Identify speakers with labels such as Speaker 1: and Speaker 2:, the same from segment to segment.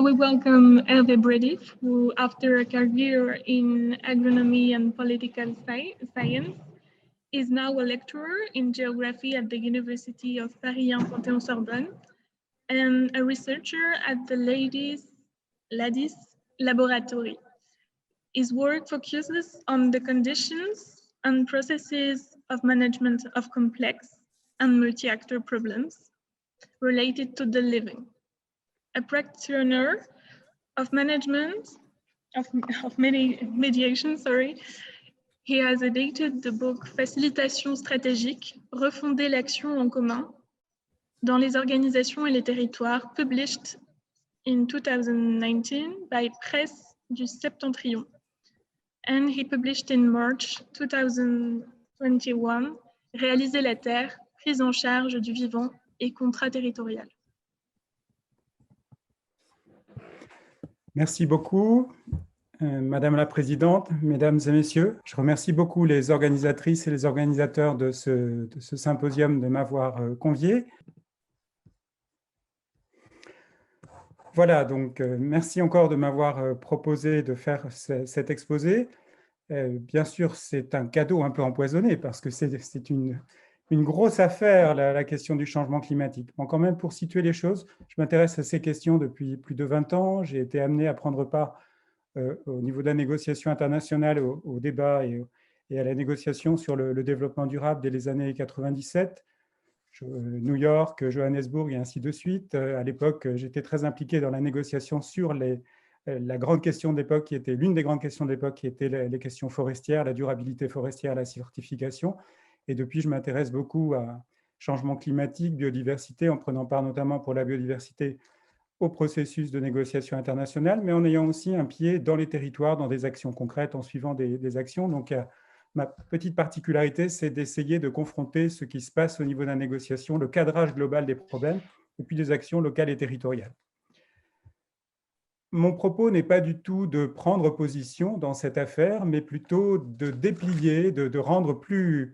Speaker 1: So we welcome Hervé Bredif, who after a career in agronomy and political science, is now a lecturer in geography at the University of Paris Panthéon-Sorbonne and a researcher at the LADIS laboratory. His work focuses on the conditions and processes of management of complex and multi-actor problems related to the living. A practitioner of management, of mediation, he has edited the book Facilitation stratégique, refonder l'action en commun dans les organisations et les territoires, published in 2019 by Presse du Septentrion. And he published in March 2021, Réaliser la terre, prise en charge du vivant et contrat territorial.
Speaker 2: Merci beaucoup, Madame la Présidente, Mesdames et Messieurs. Je remercie beaucoup les organisatrices et les organisateurs de ce symposium de m'avoir convié. Voilà, donc merci encore de m'avoir proposé de faire cet exposé. Bien sûr, c'est un cadeau un peu empoisonné parce que c'est une grosse affaire, la question du changement climatique. Bon, quand même, pour situer les choses, je m'intéresse à ces questions depuis plus de 20 ans. J'ai été amené à prendre part au niveau de la négociation internationale, au débat et à la négociation sur le développement durable dès les années 97. New York, Johannesburg et ainsi de suite. À l'époque, j'étais très impliqué dans la négociation sur la grande question de l'époque, qui était l'une des grandes questions de l'époque, qui était les questions forestières, la durabilité forestière, la certification. Et depuis, je m'intéresse beaucoup à changement climatique, biodiversité, en prenant part notamment pour la biodiversité au processus de négociation internationale, mais en ayant aussi un pied dans les territoires, dans des actions concrètes, en suivant des actions. Donc, ma petite particularité, c'est d'essayer de confronter ce qui se passe au niveau de la négociation, le cadrage global des problèmes, et puis les actions locales et territoriales. Mon propos n'est pas du tout de prendre position dans cette affaire, mais plutôt de déplier, de rendre plus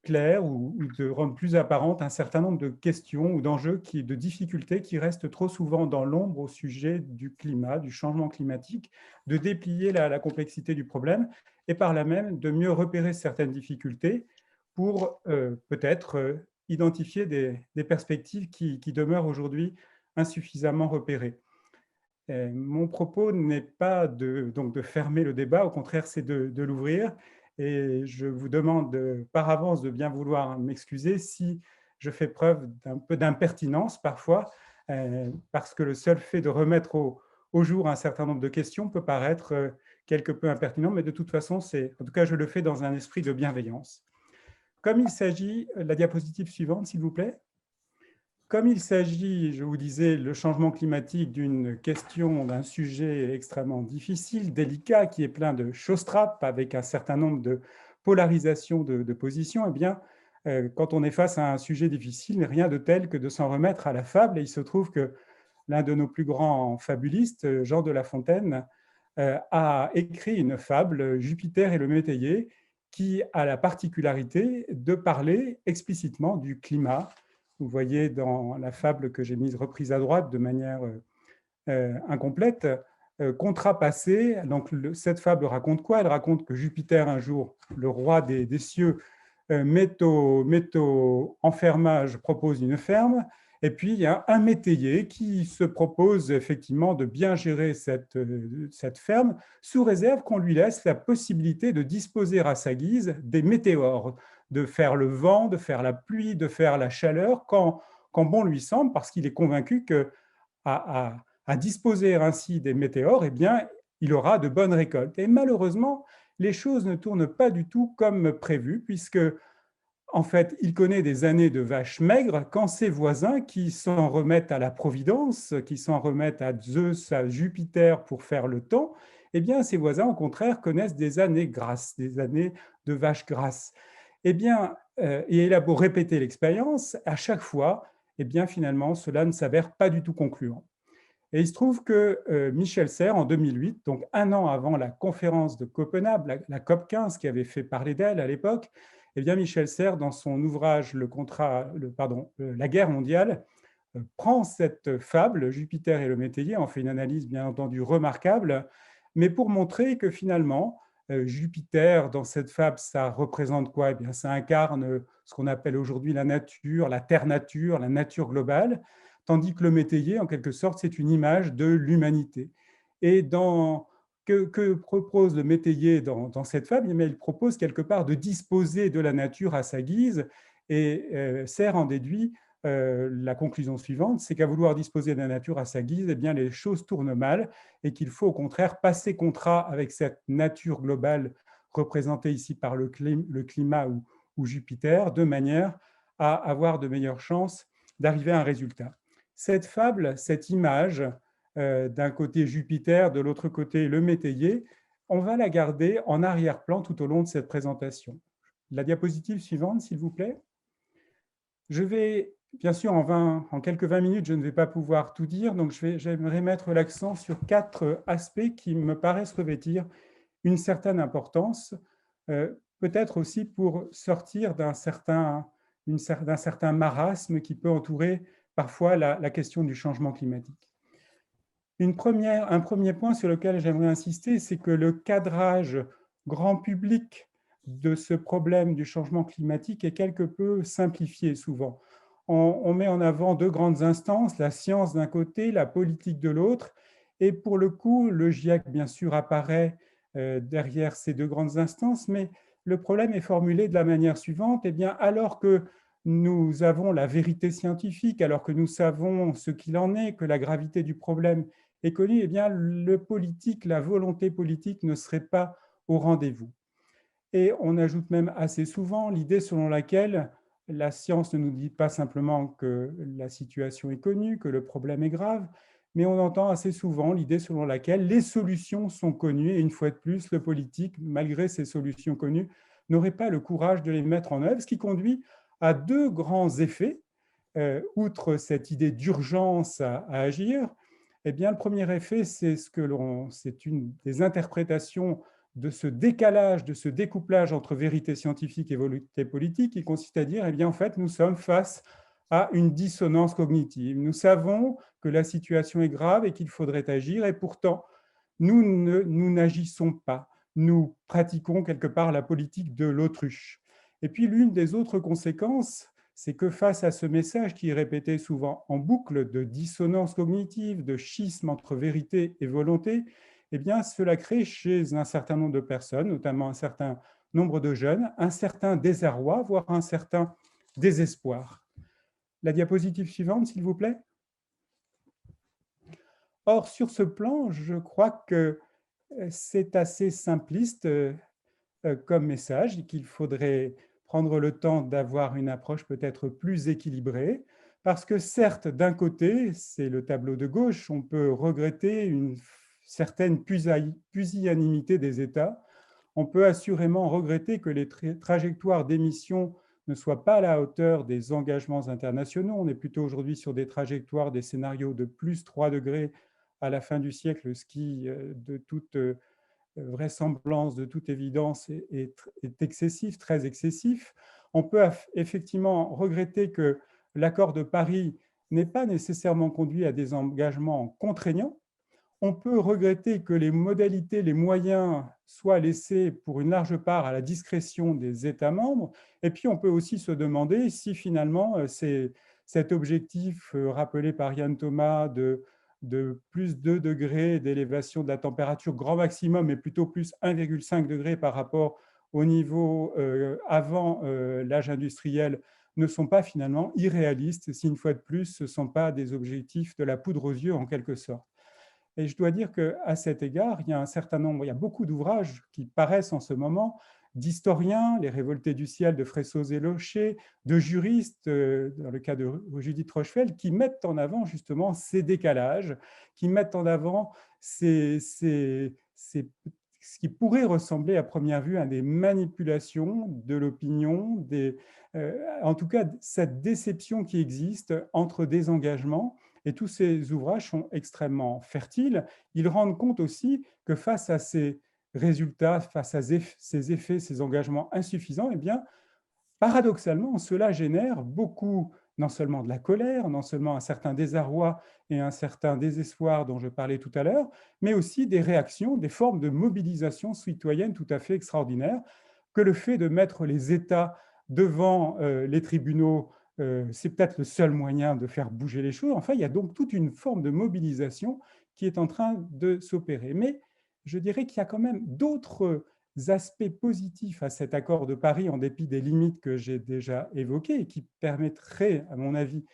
Speaker 2: clair ou de rendre plus apparente un certain nombre de questions ou d'enjeux, de difficultés qui restent trop souvent dans l'ombre au sujet du climat, du changement climatique, de déplier la complexité du problème et par là même de mieux repérer certaines difficultés pour peut-être identifier des perspectives qui demeurent aujourd'hui insuffisamment repérées. Mon propos n'est pas donc de fermer le débat, au contraire, c'est de l'ouvrir. Et je vous demande par avance de bien vouloir m'excuser si je fais preuve d'un peu d'impertinence parfois, parce que le seul fait de remettre au jour un certain nombre de questions peut paraître quelque peu impertinent, mais de toute façon, en tout cas, je le fais dans un esprit de bienveillance. Comme il s'agit, la diapositive suivante, s'il vous plaît. Comme il s'agit, je vous disais, le changement climatique d'une question, d'un sujet extrêmement difficile, délicat, qui est plein de choses-trappes, avec un certain nombre de polarisations de positions, eh bien, quand on est face à un sujet difficile, rien de tel que de s'en remettre à la fable. Et il se trouve que l'un de nos plus grands fabulistes, Jean de La Fontaine, a écrit une fable, Jupiter et le métayer, qui a la particularité de parler explicitement du climat. Vous voyez dans la fable que j'ai mise reprise à droite de manière incomplète, contrapassée. Donc, cette fable raconte quoi? Elle raconte que Jupiter, un jour, le roi des cieux, met au enfermage, propose une ferme. Et puis, il y a un métayer qui se propose effectivement de bien gérer cette ferme, sous réserve qu'on lui laisse la possibilité de disposer à sa guise des météores, de faire le vent, de faire la pluie, de faire la chaleur, quand bon lui semble, parce qu'il est convaincu qu'à disposer ainsi des météores, eh bien, il aura de bonnes récoltes. Et malheureusement, les choses ne tournent pas du tout comme prévu, puisque en fait, il connaît des années de vaches maigres quand ses voisins, qui s'en remettent à la Providence, qui s'en remettent à Zeus, à Jupiter pour faire le temps, eh bien, ses voisins, au contraire, connaissent des années grasses, des années de vaches grasses. Eh bien, et il a beau répéter l'expérience, à chaque fois, eh bien, finalement, cela ne s'avère pas du tout concluant. Et il se trouve que Michel Serres, en 2008, donc un an avant la conférence de Copenhague, la COP15, qui avait fait parler d'elle à l'époque, eh bien, Michel Serres, dans son ouvrage La guerre mondiale, prend cette fable, Jupiter et le métayer, en fait une analyse bien entendu remarquable, mais pour montrer que finalement, Jupiter, dans cette fable, ça représente quoi? Eh bien, ça incarne ce qu'on appelle aujourd'hui la nature, la terre-nature, la nature globale, tandis que le métayer, en quelque sorte, c'est une image de l'humanité. Et que propose le métayer dans cette fable? Eh bien, il propose quelque part de disposer de la nature à sa guise, et Serre en déduit la conclusion suivante, c'est qu'à vouloir disposer de la nature à sa guise, eh bien, les choses tournent mal et qu'il faut au contraire passer contrat avec cette nature globale représentée ici par le climat ou Jupiter, de manière à avoir de meilleures chances d'arriver à un résultat. Cette fable, cette image, d'un côté Jupiter, de l'autre côté le métayer, on va la garder en arrière-plan tout au long de cette présentation. La diapositive suivante, s'il vous plaît. Je vais, bien sûr, en quelques 20 minutes, je ne vais pas pouvoir tout dire, donc j'aimerais mettre l'accent sur 4 aspects qui me paraissent revêtir une certaine importance, peut-être aussi pour sortir d'un certain marasme qui peut entourer parfois la question du changement climatique. Un premier point sur lequel j'aimerais insister, c'est que le cadrage grand public de ce problème du changement climatique est quelque peu simplifié souvent. On met en avant 2 grandes instances, la science d'un côté, la politique de l'autre, et pour le coup, le GIEC, bien sûr, apparaît derrière ces 2 grandes instances, mais le problème est formulé de la manière suivante, eh bien, alors que nous avons la vérité scientifique, alors que nous savons ce qu'il en est, que la gravité du problème est connu, eh bien, le politique, la volonté politique ne serait pas au rendez-vous. Et on ajoute même assez souvent l'idée selon laquelle la science ne nous dit pas simplement que la situation est connue, que le problème est grave, mais on entend assez souvent l'idée selon laquelle les solutions sont connues, et une fois de plus, le politique, malgré ces solutions connues, n'aurait pas le courage de les mettre en œuvre, ce qui conduit à 2 grands effets. Outre cette idée d'urgence à agir, eh bien, le premier effet, c'est une des interprétations de ce décalage, de ce découplage entre vérité scientifique et volonté politique, qui consiste à dire, eh bien, en fait, nous sommes face à une dissonance cognitive. Nous savons que la situation est grave et qu'il faudrait agir, et pourtant, nous n'agissons pas. Nous pratiquons quelque part la politique de l'autruche. Et puis, l'une des autres conséquences, c'est que face à ce message qui est répété souvent en boucle de dissonance cognitive, de schisme entre vérité et volonté, eh bien, cela crée chez un certain nombre de personnes, notamment un certain nombre de jeunes, un certain désarroi, voire un certain désespoir. La diapositive suivante, s'il vous plaît. Or, sur ce plan, je crois que c'est assez simpliste comme message et qu'il faudrait prendre le temps d'avoir une approche peut-être plus équilibrée, parce que certes, d'un côté, c'est le tableau de gauche, on peut regretter une certaine pusillanimité des États, on peut assurément regretter que les trajectoires d'émissions ne soient pas à la hauteur des engagements internationaux. On est plutôt aujourd'hui sur des trajectoires, des scénarios de plus 3 degrés à la fin du siècle, ce qui, de toute vraisemblance, de toute évidence, est excessif, très excessif. On peut effectivement regretter que l'accord de Paris n'ait pas nécessairement conduit à des engagements contraignants. On peut regretter que les modalités, les moyens soient laissés pour une large part à la discrétion des États membres. Et puis, on peut aussi se demander si finalement cet objectif rappelé par Yann Thomas de plus 2 degrés d'élévation de la température grand maximum, et plutôt plus 1,5 degré par rapport au niveau avant l'âge industriel, ne sont pas finalement irréalistes, si une fois de plus, ce ne sont pas des objectifs de la poudre aux yeux en quelque sorte. Et je dois dire qu'à cet égard, il y a beaucoup d'ouvrages qui paraissent en ce moment, d'historiens, Les Révoltés du ciel de Fressoz et Locher, de juristes, dans le cas de Judith Rochefeld, qui mettent en avant justement ces décalages, qui mettent en avant ce qui pourrait ressembler à première vue à des manipulations de l'opinion, en tout cas cette déception qui existe entre des engagements. Et tous ces ouvrages sont extrêmement fertiles. Ils rendent compte aussi que face à ces résultats, face à ces effets, ces engagements insuffisants, eh bien, paradoxalement, cela génère beaucoup non seulement de la colère, non seulement un certain désarroi et un certain désespoir dont je parlais tout à l'heure, mais aussi des réactions, des formes de mobilisation citoyenne tout à fait extraordinaires, que le fait de mettre les États devant les tribunaux, c'est peut-être le seul moyen de faire bouger les choses. Enfin, il y a donc toute une forme de mobilisation qui est en train de s'opérer. Mais je dirais qu'il y a quand même d'autres aspects positifs à cet accord de Paris, en dépit des limites que j'ai déjà évoquées, et qui permettraient, à mon avis,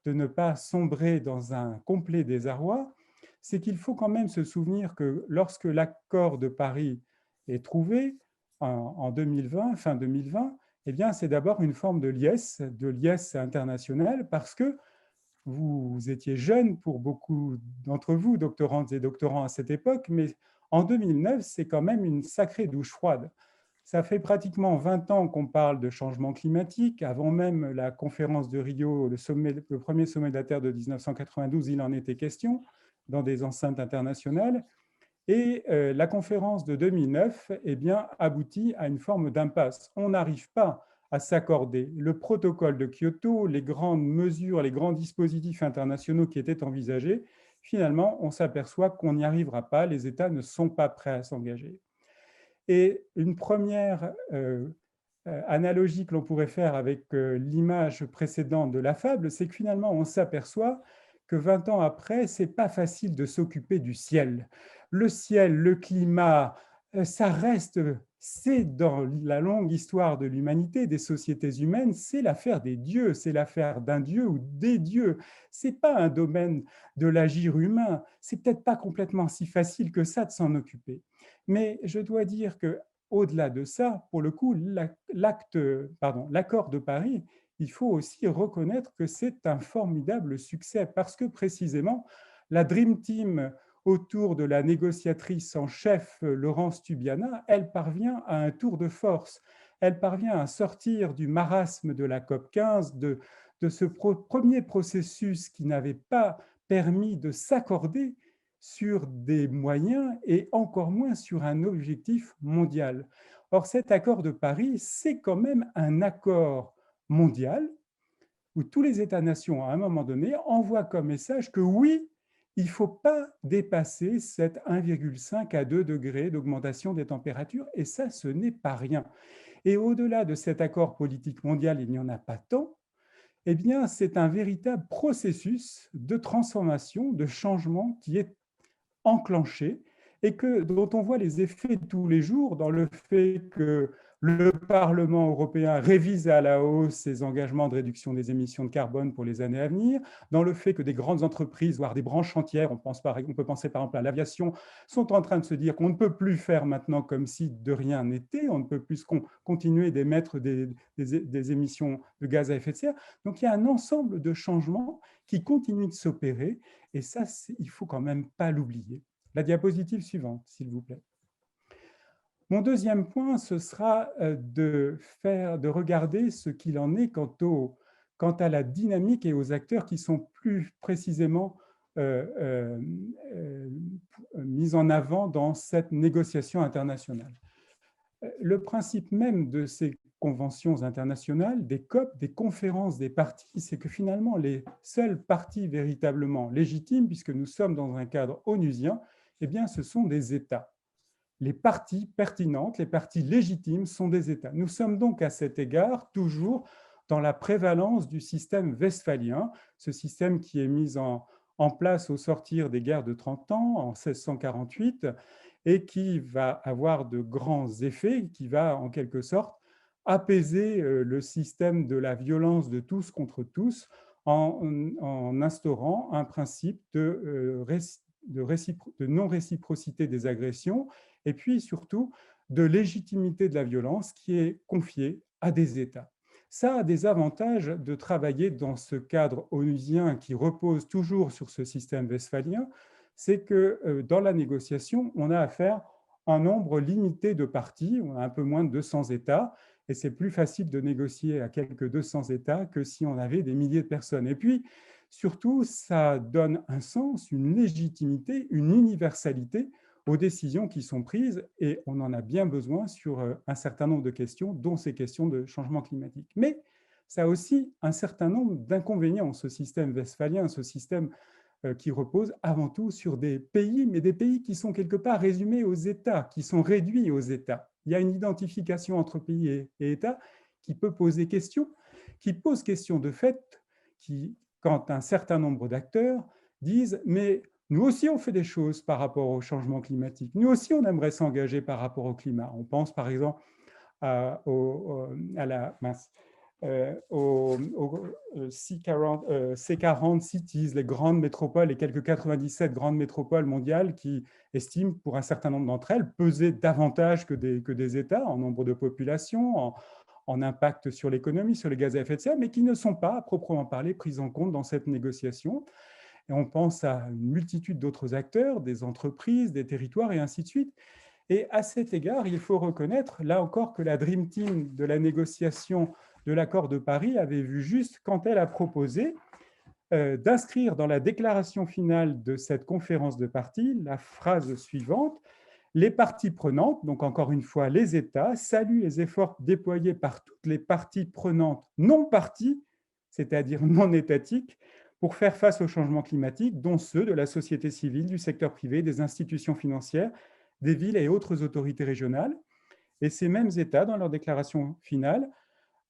Speaker 2: de ne pas sombrer dans un complet désarroi, c'est qu'il faut quand même se souvenir que lorsque l'accord de Paris est trouvé en 2020, fin 2020, eh bien, c'est d'abord une forme de liesse internationale, parce que vous étiez jeune pour beaucoup d'entre vous, doctorantes et doctorants à cette époque, mais en 2009, c'est quand même une sacrée douche froide. Ça fait pratiquement 20 ans qu'on parle de changement climatique. Avant même la conférence de Rio, le premier sommet de la Terre de 1992, il en était question dans des enceintes internationales. Et la conférence de 2009 eh bien, aboutit à une forme d'impasse. On n'arrive pas à s'accorder. Le protocole de Kyoto, les grandes mesures, les grands dispositifs internationaux qui étaient envisagés, finalement, on s'aperçoit qu'on n'y arrivera pas. Les États ne sont pas prêts à s'engager. Et une première analogie que l'on pourrait faire avec l'image précédente de la fable, c'est que finalement, on s'aperçoit que 20 ans après, c'est pas facile de s'occuper du ciel. Le ciel, le climat, ça reste, c'est dans la longue histoire de l'humanité, des sociétés humaines, c'est l'affaire des dieux, c'est l'affaire d'un dieu ou des dieux. C'est pas un domaine de l'agir humain. C'est peut-être pas complètement si facile que ça de s'en occuper. Mais je dois dire que au-delà de ça, pour le coup, l'accord de Paris, il faut aussi reconnaître que c'est un formidable succès parce que précisément, la Dream Team autour de la négociatrice en chef Laurence Tubiana, elle parvient à un tour de force. Elle parvient à sortir du marasme de la COP 15, de ce premier processus qui n'avait pas permis de s'accorder sur des moyens et encore moins sur un objectif mondial. Or, cet accord de Paris, c'est quand même un accord mondial où tous les États-nations, à un moment donné, envoient comme message que oui, il ne faut pas dépasser cette 1,5 à 2 degrés d'augmentation des températures, et ça, ce n'est pas rien. Et au-delà de cet accord politique mondial, il n'y en a pas tant, eh bien, c'est un véritable processus de transformation, de changement qui est enclenché et dont on voit les effets tous les jours dans le fait que le Parlement européen révise à la hausse ses engagements de réduction des émissions de carbone pour les années à venir, dans le fait que des grandes entreprises, voire des branches entières, on peut penser par exemple à l'aviation, sont en train de se dire qu'on ne peut plus faire maintenant comme si de rien n'était, on ne peut plus continuer d'émettre des émissions de gaz à effet de serre. Donc il y a un ensemble de changements qui continuent de s'opérer, et ça, il ne faut quand même pas l'oublier. La diapositive suivante, s'il vous plaît. Mon deuxième point, ce sera de regarder ce qu'il en est quant à la dynamique et aux acteurs qui sont plus précisément mis en avant dans cette négociation internationale. Le principe même de ces conventions internationales, des COP, des conférences des parties, c'est que finalement, les seules parties véritablement légitimes, puisque nous sommes dans un cadre onusien, eh bien, ce sont des États. Les parties pertinentes, les parties légitimes sont des États. Nous sommes donc à cet égard toujours dans la prévalence du système westphalien, ce système qui est mis en place au sortir des guerres de 30 ans, en 1648, et qui va avoir de grands effets, qui va en quelque sorte apaiser le système de la violence de tous contre tous en instaurant un principe de non-réciprocité des agressions et puis surtout de légitimité de la violence qui est confiée à des États. Ça a des avantages de travailler dans ce cadre onusien qui repose toujours sur ce système westphalien, c'est que dans la négociation, on a affaire à un nombre limité de parties, on a un peu moins de 200 États, et c'est plus facile de négocier à quelques 200 États que si on avait des milliers de personnes. Et puis, surtout, ça donne un sens, une légitimité, une universalité aux décisions qui sont prises, et on en a bien besoin sur un certain nombre de questions, dont ces questions de changement climatique. Mais ça a aussi un certain nombre d'inconvénients, ce système westphalien, ce système qui repose avant tout sur des pays, mais des pays qui sont quelque part résumés aux États, qui sont réduits aux États. Il y a une identification entre pays et États qui peut poser question, qui pose question de fait, quand un certain nombre d'acteurs disent « mais nous aussi on fait des choses par rapport au changement climatique, nous aussi on aimerait s'engager par rapport au climat ». On pense par exemple à la mince, aux C40 cities, les grandes métropoles, les quelques 97 grandes métropoles mondiales qui estiment, pour un certain nombre d'entre elles, peser davantage que des États en nombre de population, en impact sur l'économie, sur les gaz à effet de serre, mais qui ne sont pas, à proprement parler, prises en compte dans cette négociation. Et on pense à une multitude d'autres acteurs, des entreprises, des territoires, et ainsi de suite. Et à cet égard, il faut reconnaître, là encore, que la Dream Team de la négociation de l'accord de Paris avait vu juste quand elle a proposé d'inscrire dans la déclaration finale de cette conférence de parties la phrase suivante: les parties prenantes, donc encore une fois les États, saluent les efforts déployés par toutes les parties prenantes non parties, c'est-à-dire non étatiques, pour faire face au changement climatique, dont ceux de la société civile, du secteur privé, des institutions financières, des villes et autres autorités régionales. Et ces mêmes États, dans leur déclaration finale,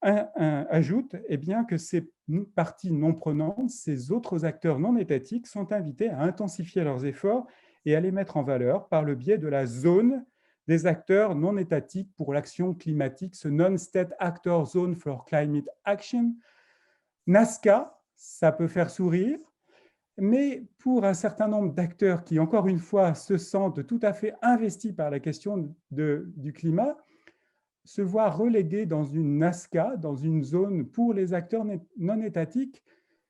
Speaker 2: ajoutent bien, que ces parties non prenantes, ces autres acteurs non étatiques, sont invités à intensifier leurs efforts et à les mettre en valeur par le biais de la zone des acteurs non étatiques pour l'action climatique, ce Non-State Actor Zone for Climate Action. NASCA, ça peut faire sourire, mais pour un certain nombre d'acteurs qui, encore une fois, se sentent tout à fait investis par la question du climat, se voir relégués dans une NASCA, dans une zone pour les acteurs non étatiques,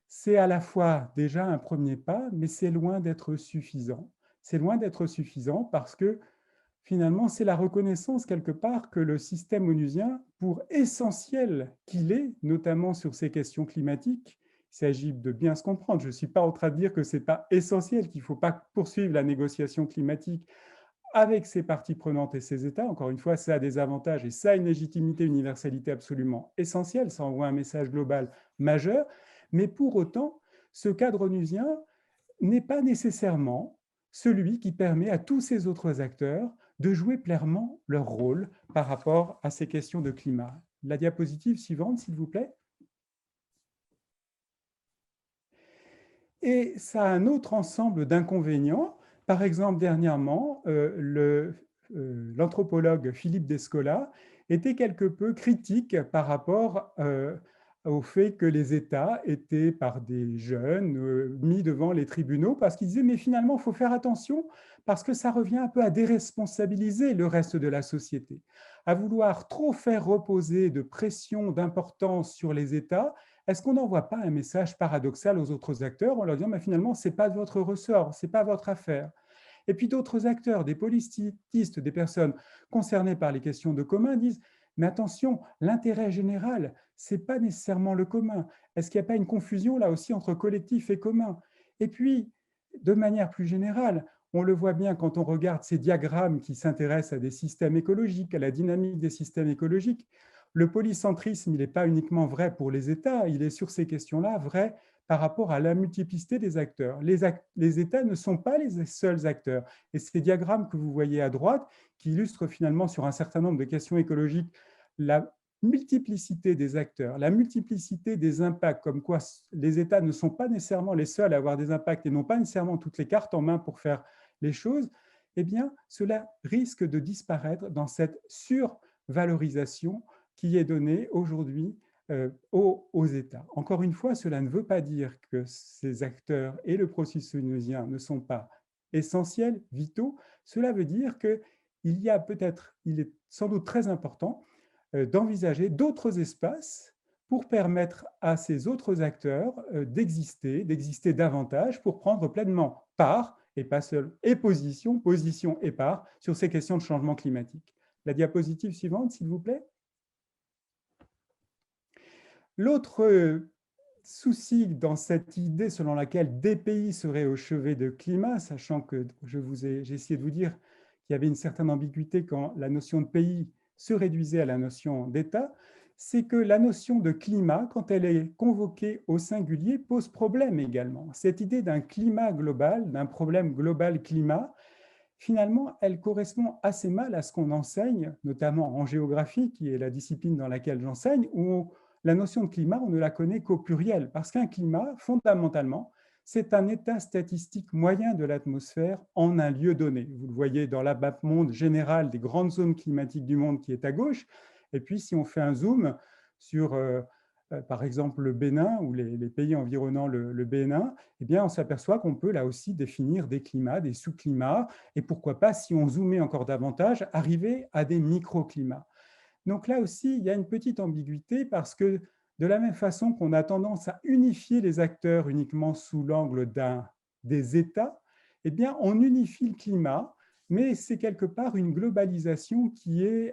Speaker 2: c'est à la fois déjà un premier pas, mais c'est loin d'être suffisant. C'est loin d'être suffisant parce que finalement, c'est la reconnaissance quelque part que le système onusien, pour essentiel qu'il est, notamment sur ces questions climatiques, il s'agit de bien se comprendre. Je ne suis pas en train de dire que ce n'est pas essentiel, qu'il ne faut pas poursuivre la négociation climatique avec ses parties prenantes et ses États. Encore une fois, ça a des avantages et ça a une légitimité, une universalité absolument essentielle. Ça envoie un message global majeur. Mais pour autant, ce cadre onusien n'est pas nécessairement celui qui permet à tous ces autres acteurs de jouer pleinement leur rôle par rapport à ces questions de climat. La diapositive suivante, s'il vous plaît. Et ça a un autre ensemble d'inconvénients. Par exemple, dernièrement, l'anthropologue Philippe Descola était quelque peu critique par rapport au fait que les États étaient, par des jeunes, mis devant les tribunaux, parce qu'il disait, mais finalement, il faut faire attention, parce que ça revient un peu à déresponsabiliser le reste de la société, à vouloir trop faire reposer de pression, d'importance sur les États. Est-ce qu'on n'envoie pas un message paradoxal aux autres acteurs en leur disant, mais finalement, ce n'est pas de votre ressort, ce n'est pas votre affaire? Et puis d'autres acteurs, des politistes, des personnes concernées par les questions de commun disent, mais attention, l'intérêt général, ce n'est pas nécessairement le commun. Est-ce qu'il n'y a pas une confusion là aussi entre collectif et commun? Et puis, de manière plus générale, on le voit bien quand on regarde ces diagrammes qui s'intéressent à des systèmes écologiques, à la dynamique des systèmes écologiques. Le polycentrisme, il n'est pas uniquement vrai pour les États, il est sur ces questions-là vrai par rapport à la multiplicité des acteurs. Les États ne sont pas les seuls acteurs. Et ces diagrammes que vous voyez à droite, qui illustrent finalement sur un certain nombre de questions écologiques la multiplicité des acteurs, la multiplicité des impacts, comme quoi les États ne sont pas nécessairement les seuls à avoir des impacts et n'ont pas nécessairement toutes les cartes en main pour faire les choses, eh bien, cela risque de disparaître dans cette survalorisation qui est donnée aujourd'hui aux États. Encore une fois, cela ne veut pas dire que ces acteurs et le processus onusien ne sont pas essentiels, vitaux. Cela veut dire qu'il est sans doute très important d'envisager d'autres espaces pour permettre à ces autres acteurs d'exister davantage pour prendre pleinement part, et pas seul, et position et part sur ces questions de changement climatique. La diapositive suivante, s'il vous plaît. L'autre souci dans cette idée selon laquelle des pays seraient au chevet de climat, sachant que j'ai essayé de vous dire qu'il y avait une certaine ambiguïté quand la notion de pays se réduisait à la notion d'État, c'est que la notion de climat, quand elle est convoquée au singulier, pose problème également. Cette idée d'un climat global, d'un problème global climat, finalement, elle correspond assez mal à ce qu'on enseigne, notamment en géographie, qui est la discipline dans laquelle j'enseigne, où la notion de climat, on ne la connaît qu'au pluriel, parce qu'un climat, fondamentalement, c'est un état statistique moyen de l'atmosphère en un lieu donné. Vous le voyez dans la map monde générale des grandes zones climatiques du monde qui est à gauche. Et puis, si on fait un zoom sur, par exemple, le Bénin ou les pays environnant le Bénin, eh bien, on s'aperçoit qu'on peut là aussi définir des climats, des sous-climats, et pourquoi pas, si on zoomait encore davantage, arriver à des microclimats. Donc là aussi, il y a une petite ambiguïté parce que de la même façon qu'on a tendance à unifier les acteurs uniquement sous l'angle des États, eh bien, on unifie le climat, mais c'est quelque part une globalisation qui est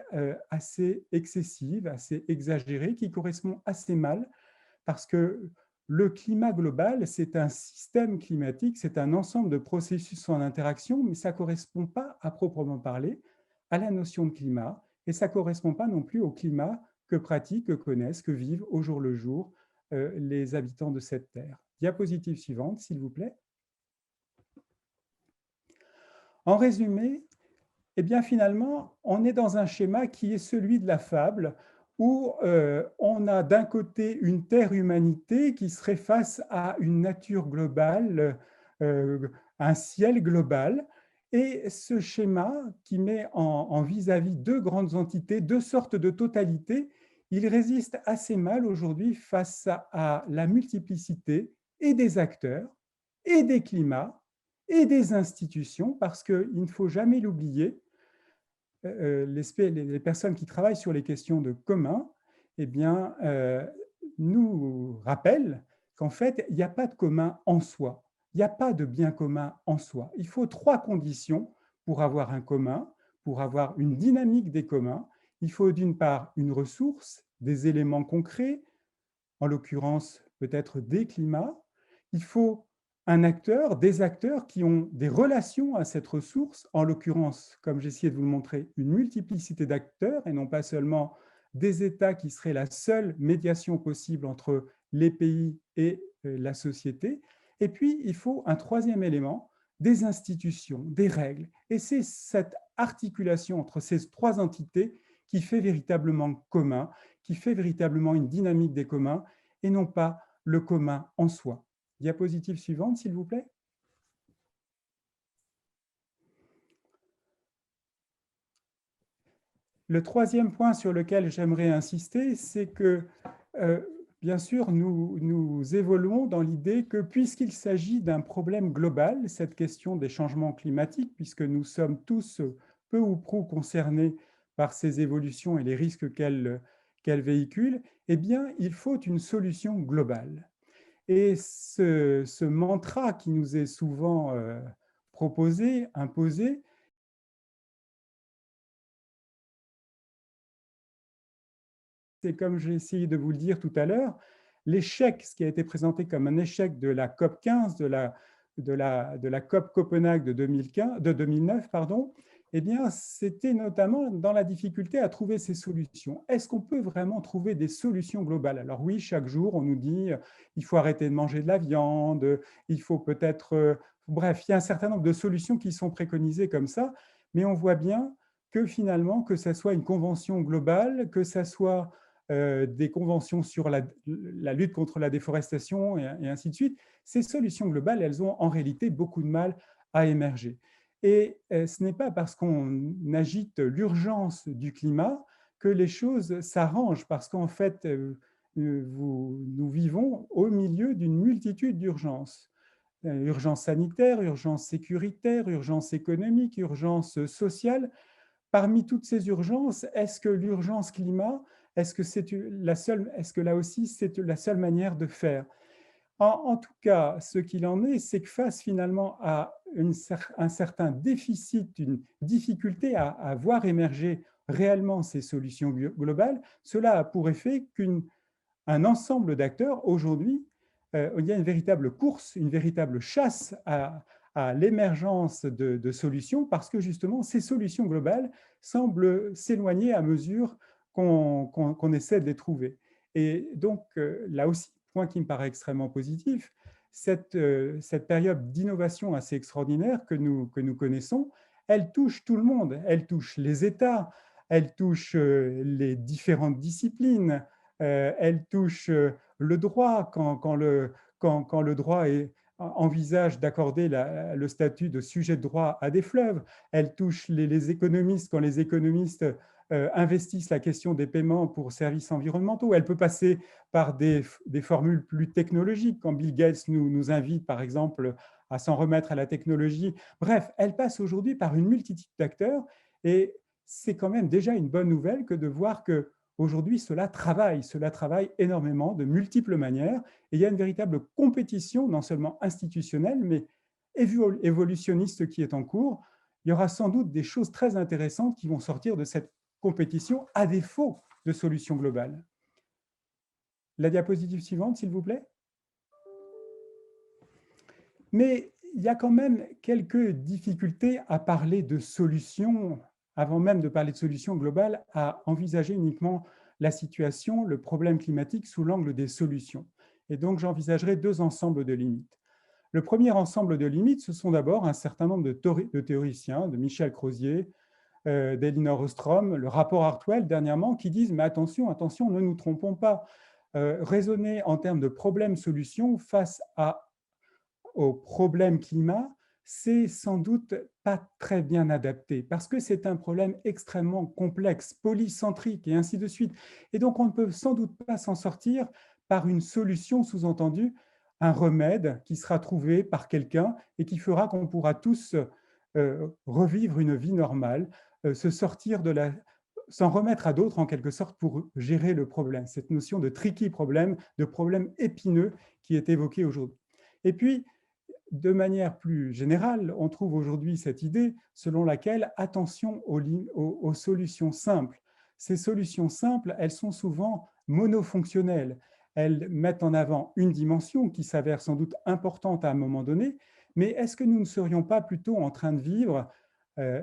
Speaker 2: assez excessive, assez exagérée, qui correspond assez mal parce que le climat global, c'est un système climatique, c'est un ensemble de processus en interaction, mais ça ne correspond pas à proprement parler à la notion de climat, et ça ne correspond pas non plus au climat que pratiquent, que connaissent, que vivent au jour le jour les habitants de cette terre. Diapositive suivante, s'il vous plaît. En résumé, eh bien finalement, on est dans un schéma qui est celui de la fable, où on a d'un côté une terre-humanité qui serait face à une nature globale, un ciel global, et ce schéma qui met en vis-à-vis deux grandes entités, deux sortes de totalités, il résiste assez mal aujourd'hui face à la multiplicité et des acteurs, et des climats, et des institutions, parce qu'il ne faut jamais l'oublier, les personnes qui travaillent sur les questions de commun, eh bien, nous rappellent qu'en fait, il n'y a pas de commun en soi. Il n'y a pas de bien commun en soi. Il faut trois conditions pour avoir un commun, pour avoir une dynamique des communs. Il faut d'une part une ressource, des éléments concrets, en l'occurrence peut-être des climats. Il faut un acteur, des acteurs qui ont des relations à cette ressource, en l'occurrence, comme j'ai essayé de vous le montrer, une multiplicité d'acteurs et non pas seulement des États qui seraient la seule médiation possible entre les pays et la société. Et puis, il faut un troisième élément, des institutions, des règles. Et c'est cette articulation entre ces trois entités qui fait véritablement commun, qui fait véritablement une dynamique des communs et non pas le commun en soi. Diapositive suivante, s'il vous plaît. Le troisième point sur lequel j'aimerais insister, c'est que, bien sûr, nous évoluons dans l'idée que puisqu'il s'agit d'un problème global, cette question des changements climatiques, puisque nous sommes tous peu ou prou concernés par ces évolutions et les risques qu'elles véhiculent, eh bien, il faut une solution globale. Et ce mantra qui nous est souvent proposé, imposé, c'est comme j'ai essayé de vous le dire tout à l'heure, l'échec, ce qui a été présenté comme un échec de la COP 15, de la COP Copenhague de 2009, pardon, eh bien, c'était notamment dans la difficulté à trouver ces solutions. Est-ce qu'on peut vraiment trouver des solutions globales? Alors oui, chaque jour, on nous dit il faut arrêter de manger de la viande, il faut peut-être... bref, il y a un certain nombre de solutions qui sont préconisées comme ça, mais on voit bien que finalement, que ça soit une convention globale, que ça soit des conventions sur la lutte contre la déforestation et ainsi de suite, ces solutions globales, elles ont en réalité beaucoup de mal à émerger. Et ce n'est pas parce qu'on agite l'urgence du climat que les choses s'arrangent, parce qu'en fait, nous vivons au milieu d'une multitude d'urgences. Urgence sanitaire, urgence sécuritaire, urgence économique, urgence sociale. Parmi toutes ces urgences, est-ce que l'urgence climat, est-ce que c'est la seule, est-ce que là aussi c'est la seule manière de faire? En tout cas, ce qu'il en est, c'est que face finalement à un certain déficit, une difficulté à voir émerger réellement ces solutions globales, cela a pour effet qu'un ensemble d'acteurs, aujourd'hui, il y a une véritable course, une véritable chasse à l'émergence de solutions, parce que justement, ces solutions globales semblent s'éloigner à mesure qu'on essaie de les trouver. Et donc, là aussi, point qui me paraît extrêmement positif, cette période d'innovation assez extraordinaire que nous connaissons, elle touche tout le monde. Elle touche les États, elle touche les différentes disciplines, elle touche le droit quand le droit envisage d'accorder le statut de sujet de droit à des fleuves. Elle touche les économistes quand les économistes investissent la question des paiements pour services environnementaux. Elle peut passer par des formules plus technologiques, quand Bill Gates nous invite, par exemple, à s'en remettre à la technologie. Bref, elle passe aujourd'hui par une multitude d'acteurs et c'est quand même déjà une bonne nouvelle que de voir que aujourd'hui, cela travaille énormément de multiples manières et il y a une véritable compétition, non seulement institutionnelle, mais évolutionniste qui est en cours. Il y aura sans doute des choses très intéressantes qui vont sortir de cette compétition à défaut de solutions globales. La diapositive suivante, s'il vous plaît. Mais il y a quand même quelques difficultés à parler de solutions, avant même de parler de solutions globales, à envisager uniquement la situation, le problème climatique sous l'angle des solutions. Et donc, j'envisagerai deux ensembles de limites. Le premier ensemble de limites, ce sont d'abord un certain nombre de théoriciens, de Michel Crozier, d'Elinor Ostrom, le rapport Hartwell dernièrement, qui disent « mais attention, attention, ne nous trompons pas, raisonner en termes de problème-solution face au problème climat, c'est sans doute pas très bien adapté, parce que c'est un problème extrêmement complexe, polycentrique et ainsi de suite. Et donc, on ne peut sans doute pas s'en sortir par une solution, sous-entendue, un remède qui sera trouvé par quelqu'un et qui fera qu'on pourra tous revivre une vie normale, se sortir s'en remettre à d'autres en quelque sorte pour gérer le problème. Cette notion de tricky problème, de problème épineux qui est évoquée aujourd'hui. Et puis, de manière plus générale, on trouve aujourd'hui cette idée selon laquelle attention aux solutions simples. Ces solutions simples, elles sont souvent monofonctionnelles. Elles mettent en avant une dimension qui s'avère sans doute importante à un moment donné, mais est-ce que nous ne serions pas plutôt en train de vivre,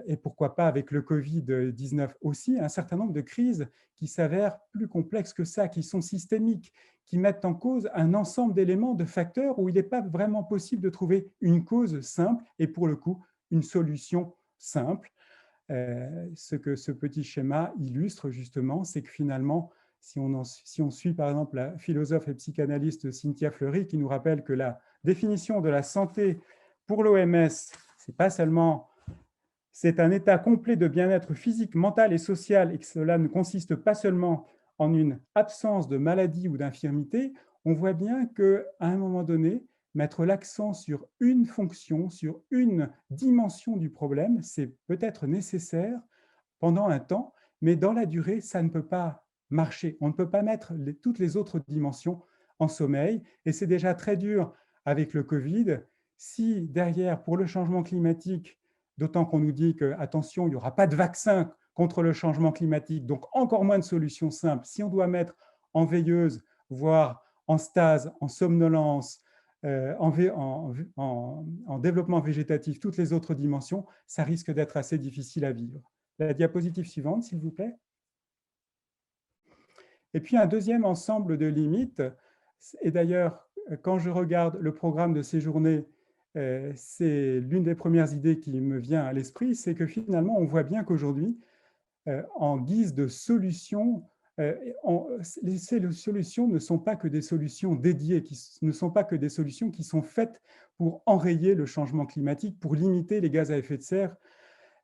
Speaker 2: et pourquoi pas avec le Covid-19 aussi, un certain nombre de crises qui s'avèrent plus complexes que ça, qui sont systémiques, qui mettent en cause un ensemble d'éléments, de facteurs où il n'est pas vraiment possible de trouver une cause simple et pour le coup, une solution simple. Ce que ce petit schéma illustre justement, c'est que finalement, si on suit par exemple la philosophe et psychanalyste Cynthia Fleury qui nous rappelle que la définition de la santé pour l'OMS, c'est un état complet de bien-être physique, mental et social, et que cela ne consiste pas seulement en une absence de maladie ou d'infirmité, on voit bien qu'à un moment donné, mettre l'accent sur une fonction, sur une dimension du problème, c'est peut-être nécessaire pendant un temps, mais dans la durée, ça ne peut pas marcher. On ne peut pas mettre toutes les autres dimensions en sommeil, et c'est déjà très dur avec le Covid. Si derrière, pour le changement climatique, d'autant qu'on nous dit que, attention, il n'y aura pas de vaccin contre le changement climatique, donc encore moins de solutions simples. Si on doit mettre en veilleuse, voire en stase, en somnolence, en développement végétatif, toutes les autres dimensions, ça risque d'être assez difficile à vivre. La diapositive suivante, s'il vous plaît. Et puis un deuxième ensemble de limites, et d'ailleurs, quand je regarde le programme de ces journées, c'est l'une des premières idées qui me vient à l'esprit, c'est que finalement, on voit bien qu'aujourd'hui, en guise de solution, les solutions ne sont pas que des solutions dédiées, ne sont pas que des solutions qui sont faites pour enrayer le changement climatique, pour limiter les gaz à effet de serre,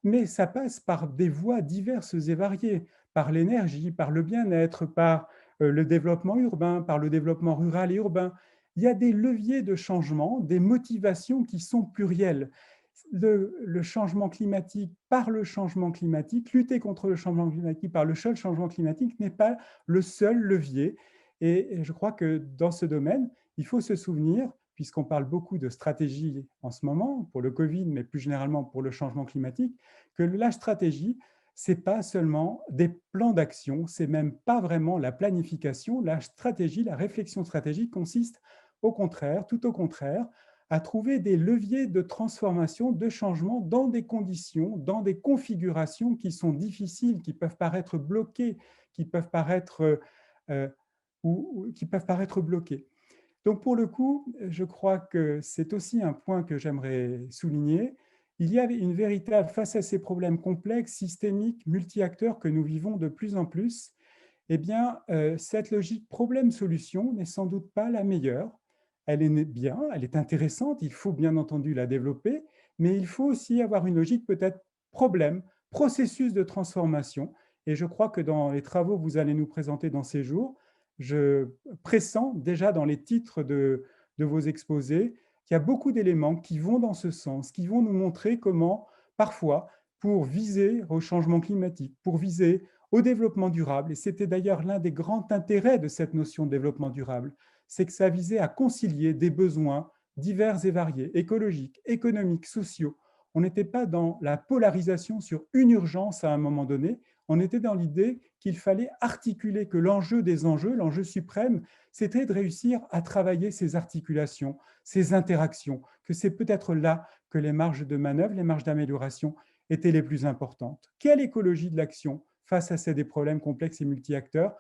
Speaker 2: mais ça passe par des voies diverses et variées, par l'énergie, par le bien-être, par le développement urbain, par le développement rural et urbain. Il y a des leviers de changement, des motivations qui sont plurielles. Le changement climatique par le changement climatique, lutter contre le changement climatique par le seul changement climatique n'est pas le seul levier. Et je crois que dans ce domaine, il faut se souvenir, puisqu'on parle beaucoup de stratégie en ce moment, pour le Covid, mais plus généralement pour le changement climatique, que la stratégie, ce n'est pas seulement des plans d'action, c'est même pas vraiment la planification. La stratégie, la réflexion stratégique consiste au contraire, tout au contraire, à trouver des leviers de transformation, de changement dans des conditions, dans des configurations qui sont difficiles, qui peuvent paraître bloquées, qui peuvent paraître, qui peuvent paraître bloqués. Donc, pour le coup, je crois que c'est aussi un point que j'aimerais souligner. Il y a une véritable, face à ces problèmes complexes, systémiques, multi-acteurs que nous vivons de plus en plus, eh bien, cette logique problème-solution n'est sans doute pas la meilleure. Elle est bien, elle est intéressante, il faut bien entendu la développer, mais il faut aussi avoir une logique peut-être problème, processus de transformation. Et je crois que dans les travaux que vous allez nous présenter dans ces jours, je pressens déjà dans les titres de vos exposés qu'il y a beaucoup d'éléments qui vont dans ce sens, qui vont nous montrer comment, parfois, pour viser au changement climatique, pour viser au développement durable, et c'était d'ailleurs l'un des grands intérêts de cette notion de développement durable, c'est que ça visait à concilier des besoins divers et variés, écologiques, économiques, sociaux. On n'était pas dans la polarisation sur une urgence à un moment donné, on était dans l'idée qu'il fallait articuler, que l'enjeu des enjeux, l'enjeu suprême, c'était de réussir à travailler ces articulations, ces interactions, que c'est peut-être là que les marges de manœuvre, les marges d'amélioration étaient les plus importantes. Quelle écologie de l'action face à ces problèmes complexes et multi-acteurs?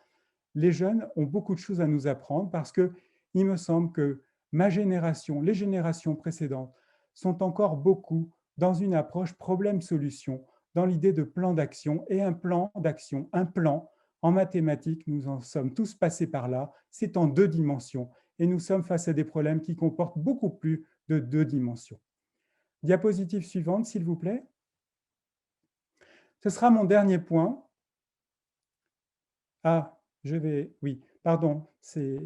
Speaker 2: Les jeunes ont beaucoup de choses à nous apprendre parce qu'il me semble que ma génération, les générations précédentes, sont encore beaucoup dans une approche problème-solution, dans l'idée de plan d'action, et un plan d'action, un plan, en mathématiques, nous en sommes tous passés par là, c'est en 2 dimensions, et nous sommes face à des problèmes qui comportent beaucoup plus de 2 dimensions. Diapositive suivante, s'il vous plaît. Ce sera mon dernier point. Ah, oui, pardon, ce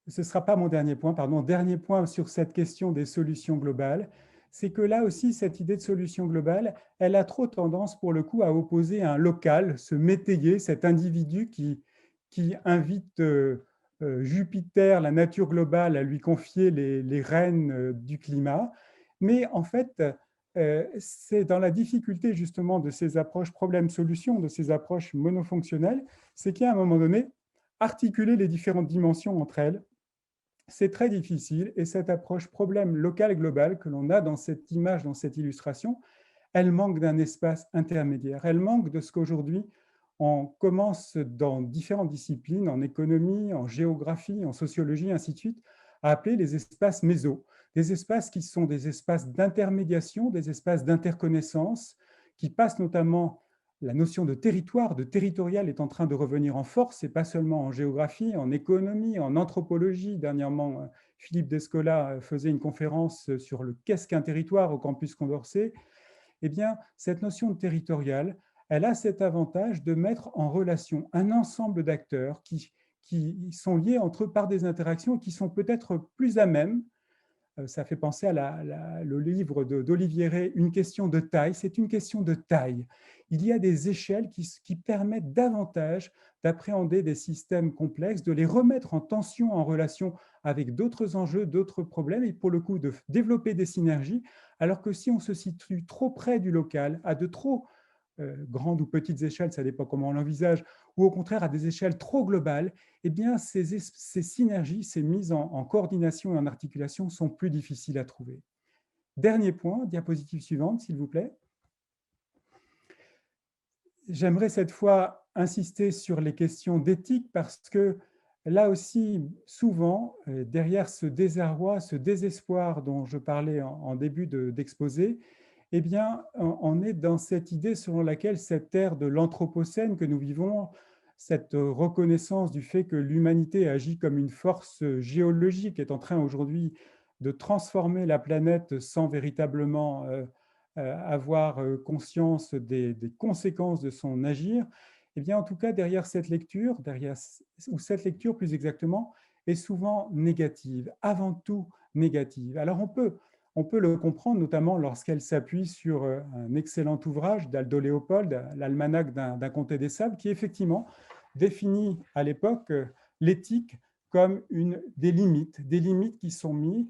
Speaker 2: ne sera pas mon dernier point, pardon. Dernier point sur cette question des solutions globales, c'est que là aussi, cette idée de solution globale, elle a trop tendance, pour le coup, à opposer un local, ce métayer, cet individu qui invite Jupiter, la nature globale, à lui confier les rênes du climat. Mais en fait, c'est dans la difficulté justement de ces approches problème-solution, de ces approches monofonctionnelles, c'est qu'à un moment donné, articuler les différentes dimensions entre elles, c'est très difficile, et cette approche problème local-global que l'on a dans cette image, dans cette illustration, elle manque d'un espace intermédiaire. Elle manque de ce qu'aujourd'hui, on commence dans différentes disciplines, en économie, en géographie, en sociologie, ainsi de suite, à appeler les espaces méso, des espaces qui sont des espaces d'intermédiation, des espaces d'interconnaissance, qui passent notamment. La notion de territoire, de territorial est en train de revenir en force, et pas seulement en géographie, en économie, en anthropologie. Dernièrement, Philippe Descola faisait une conférence sur le qu'est-ce qu'un territoire au campus Condorcet. Eh bien, cette notion de territorial, elle a cet avantage de mettre en relation un ensemble d'acteurs qui sont liés entre eux par des interactions et qui sont peut-être plus à même. Ça fait penser à le livre d'Olivier Rey, Une question de taille. C'est une question de taille. Il y a des échelles qui permettent davantage d'appréhender des systèmes complexes, de les remettre en tension, en relation avec d'autres enjeux, d'autres problèmes, et pour le coup de développer des synergies, alors que si on se situe trop près du local, à de trop grandes ou petites échelles, ça dépend comment on l'envisage, ou au contraire à des échelles trop globales, eh bien ces synergies, ces mises en coordination et en articulation sont plus difficiles à trouver. Dernier point, diapositive suivante, s'il vous plaît. J'aimerais cette fois insister sur les questions d'éthique parce que là aussi, souvent, derrière ce désarroi, ce désespoir dont je parlais en début d'exposé, eh bien, on est dans cette idée selon laquelle cette ère de l'anthropocène que nous vivons, cette reconnaissance du fait que l'humanité agit comme une force géologique, est en train aujourd'hui de transformer la planète sans véritablement avoir conscience des conséquences de son agir, eh bien, en tout cas, derrière cette lecture, ou cette lecture plus exactement, est souvent négative, avant tout négative. Alors, on peut le comprendre, notamment lorsqu'elle s'appuie sur un excellent ouvrage d'Aldo Léopold, l'Almanach d'un comté des sables, qui effectivement définit à l'époque l'éthique comme des limites qui sont mises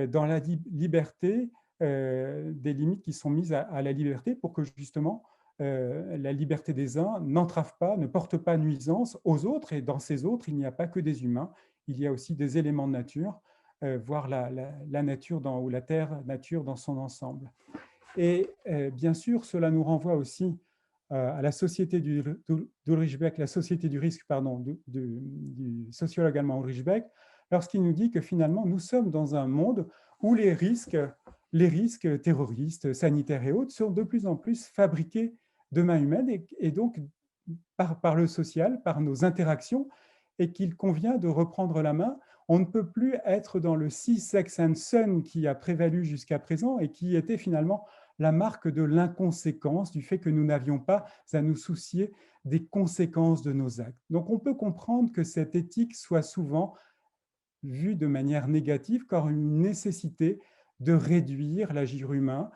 Speaker 2: dans la liberté, des limites qui sont mises à la liberté pour que justement la liberté des uns n'entrave pas, ne porte pas nuisance aux autres, et dans ces autres, il n'y a pas que des humains, il y a aussi des éléments de nature, voire la nature ou la terre nature dans son ensemble. Et bien sûr, cela nous renvoie aussi à la société d'Ulrich Beck, la société du risque, pardon, du sociologue allemand Ulrich Beck, lorsqu'il nous dit que finalement, nous sommes dans un monde où les risques terroristes, sanitaires et autres sont de plus en plus fabriqués de main humaine et donc par le social, par nos interactions, et qu'il convient de reprendre la main. On ne peut plus être dans le see, sex and son qui a prévalu jusqu'à présent et qui était finalement la marque de l'inconséquence, du fait que nous n'avions pas à nous soucier des conséquences de nos actes. Donc on peut comprendre que cette éthique soit souvent vue de manière négative comme une nécessité de réduire l'agir humain,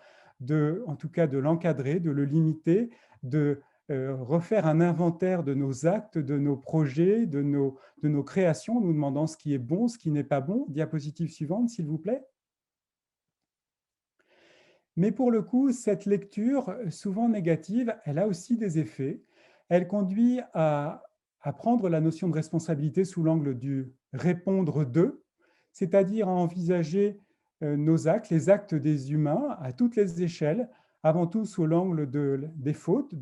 Speaker 2: en tout cas de l'encadrer, de le limiter, de refaire un inventaire de nos actes, de nos projets, de nos créations, nous demandant ce qui est bon, ce qui n'est pas bon. Diapositive suivante, s'il vous plaît. Mais pour le coup, cette lecture, souvent négative, elle a aussi des effets. Elle conduit à prendre la notion de responsabilité sous l'angle du répondre d'eux, c'est-à-dire à envisager nos actes, les actes des humains à toutes les échelles, avant tout sous l'angle des fautes,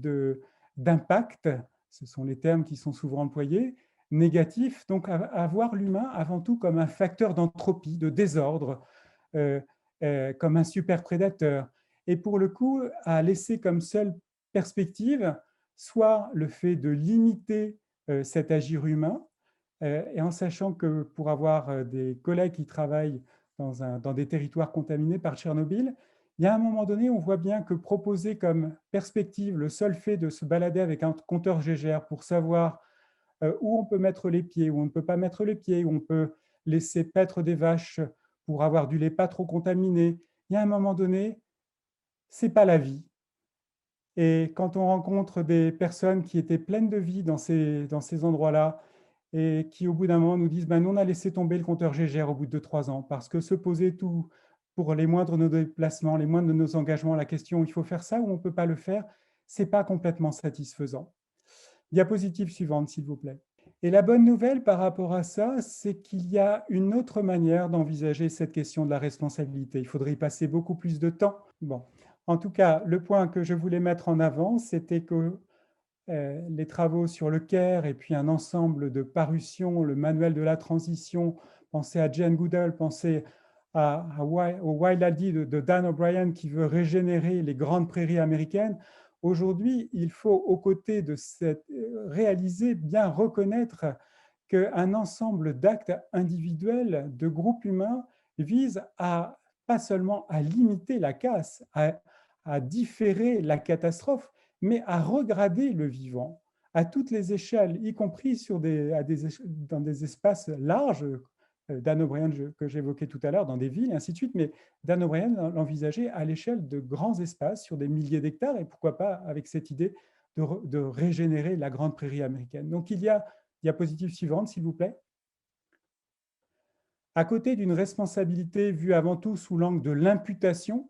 Speaker 2: d'impact, ce sont les termes qui sont souvent employés, négatifs, donc à voir l'humain avant tout comme un facteur d'entropie, de désordre, comme un super prédateur. Et pour le coup, à laisser comme seule perspective soit le fait de limiter cet agir humain, et en sachant que pour avoir des collègues qui travaillent dans des territoires contaminés par Tchernobyl, il y a un moment donné, on voit bien que proposer comme perspective le seul fait de se balader avec un compteur GGR pour savoir où on peut mettre les pieds, où on ne peut pas mettre les pieds, où on peut laisser paître des vaches pour avoir du lait pas trop contaminé, il y a un moment donné, ce n'est pas la vie. Et quand on rencontre des personnes qui étaient pleines de vie dans ces endroits-là, et qui au bout d'un moment nous disent ben, « nous on a laissé tomber le compteur GGR au bout de 2-3 ans, parce que se poser tout pour les moindres de nos déplacements, les moindres de nos engagements, la question il faut faire ça ou on ne peut pas le faire, ce n'est pas complètement satisfaisant. » Diapositive suivante, s'il vous plaît. Et la bonne nouvelle par rapport à ça, c'est qu'il y a une autre manière d'envisager cette question de la responsabilité. Il faudrait y passer beaucoup plus de temps. Bon. En tout cas, le point que je voulais mettre en avant, c'était que les travaux sur le CARE et puis un ensemble de parutions, le manuel de la transition, pensez à Jane Goodall, pensez au Wild Aldi de Dan O'Brien qui veut régénérer les grandes prairies américaines. Aujourd'hui, il faut, aux côtés de réaliser, bien reconnaître qu'un ensemble d'actes individuels, de groupes humains, vise pas seulement à limiter la casse, à différer la catastrophe, mais à regrader le vivant à toutes les échelles, y compris dans des espaces larges, Dan O'Brien que j'évoquais tout à l'heure, dans des villes, et ainsi de suite, mais Dan O'Brien l'envisageait à l'échelle de grands espaces, sur des milliers d'hectares, et pourquoi pas avec cette idée de régénérer la grande prairie américaine. Donc il y a, diapositive suivante, s'il vous plaît. À côté d'une responsabilité vue avant tout sous l'angle de l'imputation,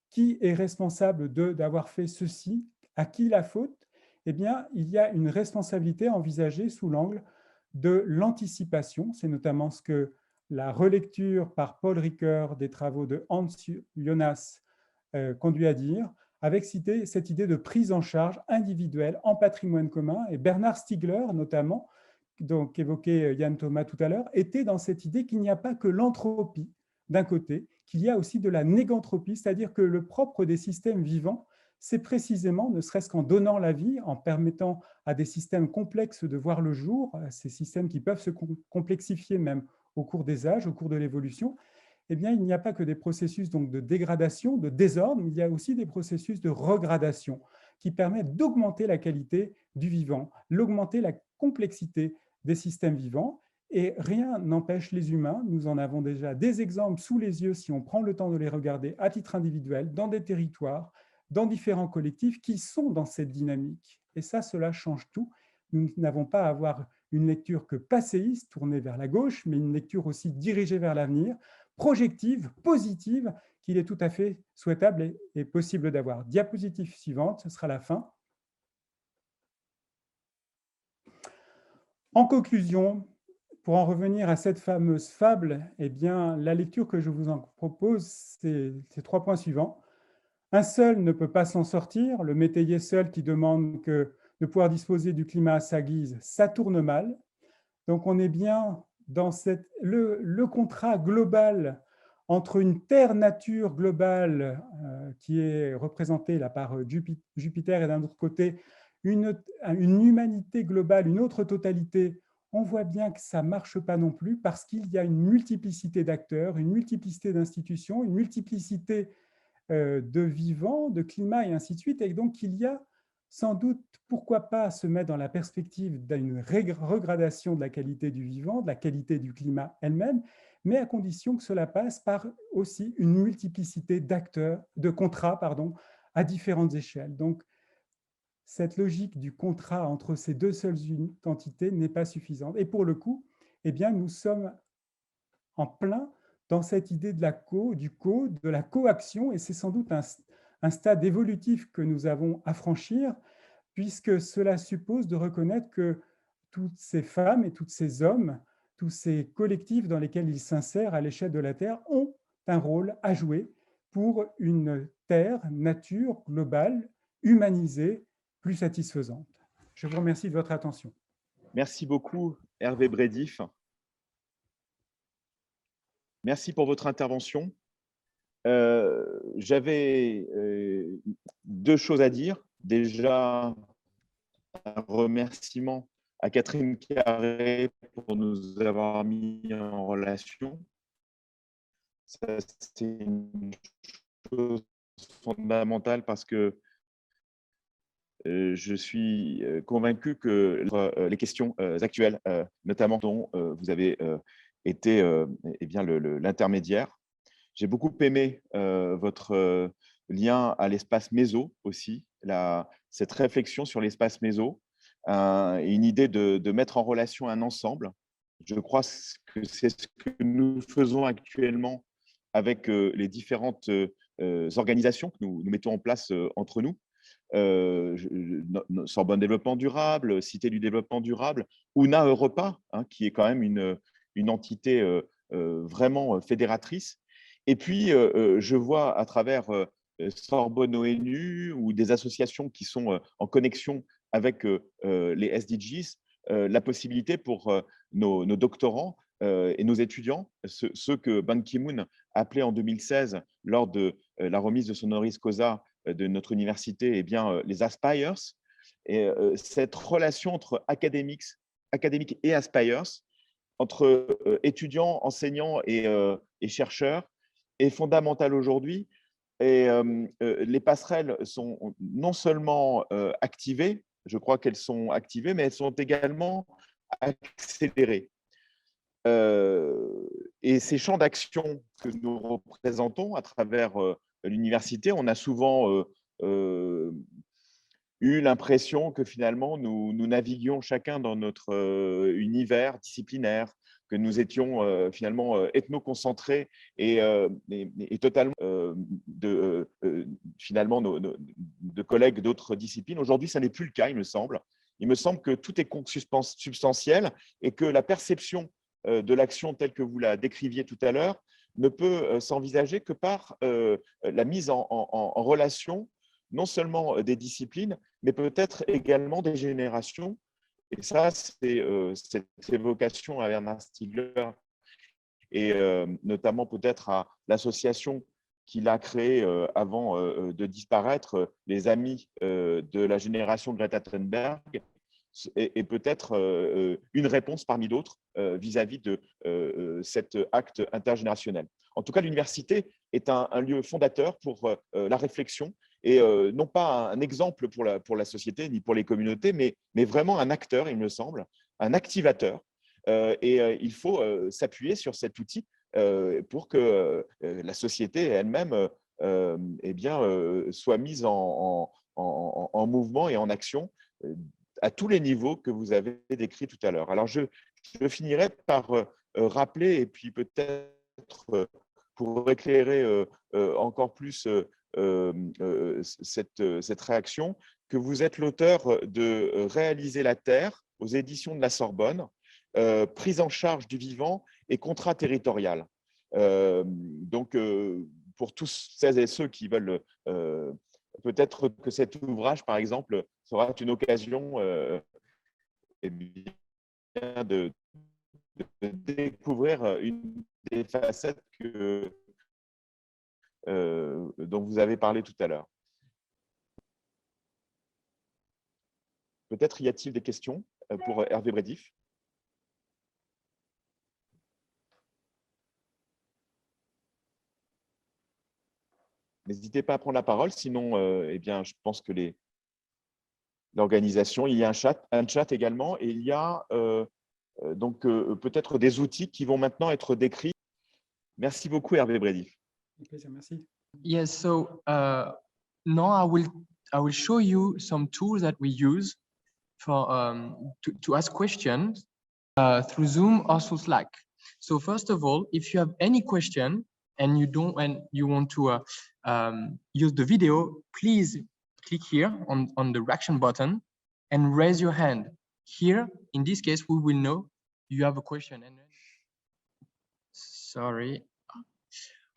Speaker 2: qui est responsable d'avoir fait ceci, à qui la faute? Eh bien, il y a une responsabilité envisagée sous l'angle de l'anticipation. C'est notamment ce que la relecture par Paul Ricoeur des travaux de Hans Jonas conduit à dire, avec cette idée de prise en charge individuelle en patrimoine commun. Et Bernard Stiegler, notamment, donc évoqué Yann Thomas tout à l'heure, était dans cette idée qu'il n'y a pas que l'entropie d'un côté, qu'il y a aussi de la négantropie, c'est-à-dire que le propre des systèmes vivants, c'est précisément, ne serait-ce qu'en donnant la vie, en permettant à des systèmes complexes de voir le jour, ces systèmes qui peuvent se complexifier même au cours des âges, au cours de l'évolution, eh bien, il n'y a pas que des processus donc, de dégradation, de désordre, mais il y a aussi des processus de regradation qui permettent d'augmenter la qualité du vivant, l'augmenter la complexité des systèmes vivants. Et rien n'empêche les humains, nous en avons déjà des exemples sous les yeux si on prend le temps de les regarder à titre individuel, dans des territoires, dans différents collectifs qui sont dans cette dynamique. Et ça, cela change tout. Nous n'avons pas à avoir une lecture que passéiste, tournée vers la gauche, mais une lecture aussi dirigée vers l'avenir, projective, positive, qu'il est tout à fait souhaitable et possible d'avoir. Diapositive suivante, ce sera la fin. En conclusion, pour en revenir à cette fameuse fable, eh bien, la lecture que je vous en propose, c'est ces 3 points suivants. Un seul ne peut pas s'en sortir. Le métayer seul qui demande de pouvoir disposer du climat à sa guise, ça tourne mal. Donc on est bien dans le contrat global entre une terre-nature globale qui est représentée là par Jupiter et d'un autre côté une humanité globale, une autre totalité. On voit bien que ça ne marche pas non plus parce qu'il y a une multiplicité d'acteurs, une multiplicité d'institutions, une multiplicité de vivants, de climats et ainsi de suite. Et donc, il y a sans doute, pourquoi pas se mettre dans la perspective d'une regradation de la qualité du vivant, de la qualité du climat elle-même, mais à condition que cela passe par aussi une multiplicité d'acteurs, de contrats, pardon, à différentes échelles. Donc, cette logique du contrat entre ces deux seules entités n'est pas suffisante. Et pour le coup, eh bien, nous sommes en plein dans cette idée de de la coaction, et c'est sans doute un stade évolutif que nous avons à franchir, puisque cela suppose de reconnaître que toutes ces femmes et tous ces hommes, tous ces collectifs dans lesquels ils s'insèrent à l'échelle de la Terre ont un rôle à jouer pour une Terre, nature globale, humanisée, plus satisfaisante. Je vous remercie de votre attention.
Speaker 3: Merci beaucoup, Hervé Brédif. Merci pour votre intervention. J'avais deux choses à dire. Déjà, un remerciement à Catherine Carré pour nous avoir mis en relation. Ça, c'est une chose fondamentale parce que je suis convaincu que les questions actuelles, notamment dont vous avez été eh bien, l'intermédiaire. J'ai beaucoup aimé votre lien à l'espace méso aussi, cette réflexion sur l'espace méso, et une idée de mettre en relation un ensemble. Je crois que c'est ce que nous faisons actuellement avec les différentes organisations que nous mettons en place entre nous. Sorbonne Développement Durable, Cité du Développement Durable, Una Europa, hein, qui est quand même une entité vraiment fédératrice. Et puis, je vois à travers Sorbonne ONU ou des associations qui sont en connexion avec les SDGs, la possibilité pour nos doctorants et nos étudiants, ceux que Ban Ki-moon appelait en 2016 lors de la remise de son honoris causa de notre université, eh bien, les aspires. Et cette relation entre académiques et aspires, entre étudiants, enseignants et chercheurs, est fondamentale aujourd'hui. Et les passerelles sont non seulement activées, je crois qu'elles sont activées, mais elles sont également accélérées. Et ces champs d'action que nous représentons à travers l'université, on a souvent eu l'impression que finalement nous naviguions chacun dans notre univers disciplinaire, que nous étions finalement ethnoconcentrés et totalement finalement de collègues d'autres disciplines. Aujourd'hui, ça n'est plus le cas, il me semble. Il me semble que tout est substantiel et que la perception de l'action telle que vous la décriviez tout à l'heure ne peut s'envisager que par la mise en relation non seulement des disciplines, mais peut-être également des générations. Et ça, c'est cette évocation à Bernard Stiegler et notamment peut-être à l'association qu'il a créée avant de disparaître, les Amis de la génération Greta Thunberg, et peut-être une réponse parmi d'autres vis-à-vis de cet acte intergénérationnel. En tout cas, l'université est un lieu fondateur pour la réflexion et non pas un exemple pour la société ni pour les communautés, mais vraiment un acteur, il me semble, un activateur. Et il faut s'appuyer sur cet outil pour que la société elle-même eh bien, soit mise en mouvement et en action à tous les niveaux que vous avez décrits tout à l'heure. Alors, je finirai par rappeler, et puis peut-être pour éclairer encore plus cette réaction, que vous êtes l'auteur de Réaliser la Terre aux éditions de la Sorbonne, prise en charge du vivant et contrat territorial. Donc, pour tous celles et ceux qui veulent, peut-être que cet ouvrage, par exemple, sera une occasion eh bien, de découvrir une des facettes dont vous avez parlé tout à l'heure. Peut-être y a-t-il des questions pour Hervé Brédif? N'hésitez pas à prendre la parole, sinon, eh bien, je pense que l'organisation, il y a un chat également, et il y a donc peut-être des outils qui vont maintenant être décrits. Merci beaucoup, Hervé Brédif.
Speaker 2: Merci.
Speaker 4: Yes, so now I will show you some tools that we use for to ask questions through Zoom or through Slack. So first of all, if you have any question and you want to use the video, please click here on the reaction button and raise your hand. Here, in this case, we will know you have a question. And sorry.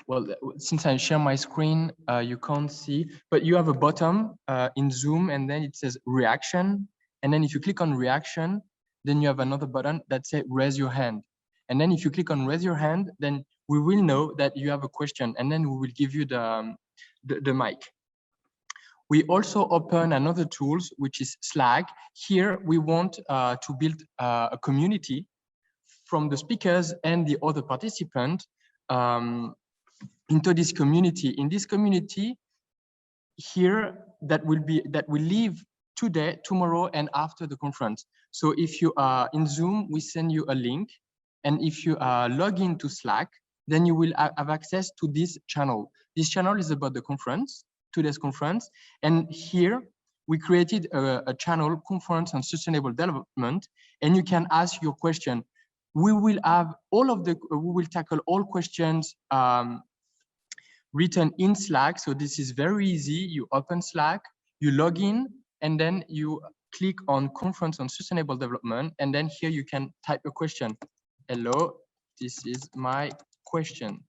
Speaker 4: Well, since I share my screen, you can't see, but you have a button in Zoom, and then it says reaction. And then if you click on reaction, then you have another button that says raise your hand. And then if you click on raise your hand, then we will know that you have a question, and then we will give you the mic. We also open another tools, which is Slack. Here, we want to build a community from the speakers and the other participants into this community. In this community here, that will live today, tomorrow, and after the conference. So if you are in Zoom, we send you a link, and if you log into Slack, then you will have access to this channel. This channel is about the conference, today's conference, and here we created a channel, Conference on Sustainable Development, and you can ask your question. We will have we will tackle all questions written in Slack. So this is very easy. You open Slack, you log in, and then you click on Conference on Sustainable Development. And then here you can type a question. Hello, this is my question.